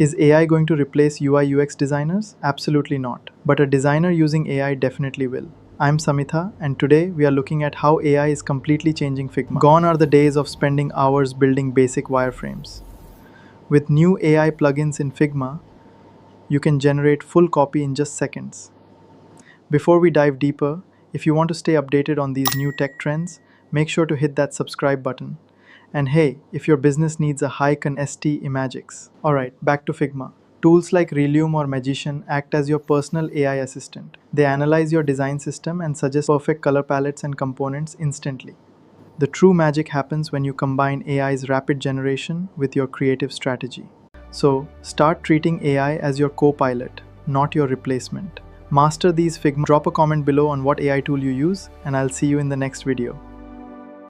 Is AI going to replace UI UX designers? Absolutely not. But a designer using AI definitely will. I'm Samitha, and today we are looking at how AI is completely changing Figma. Gone are the days of spending hours building basic wireframes. With new AI plugins in Figma, you can generate full copy in just seconds. Before we dive deeper, if you want to stay updated on these new tech trends, make sure to hit that subscribe button. And hey, if your business needs a high-con ST imagics. Alright, back to Figma. Tools like Relume or Magician act as your personal AI assistant. They analyze your design system and suggest perfect color palettes and components instantly. The true magic happens when you combine AI's rapid generation with your creative strategy. So, start treating AI as your co-pilot, not your replacement. Master these Figma. Drop a comment below on what AI tool you use, and I'll see you in the next video.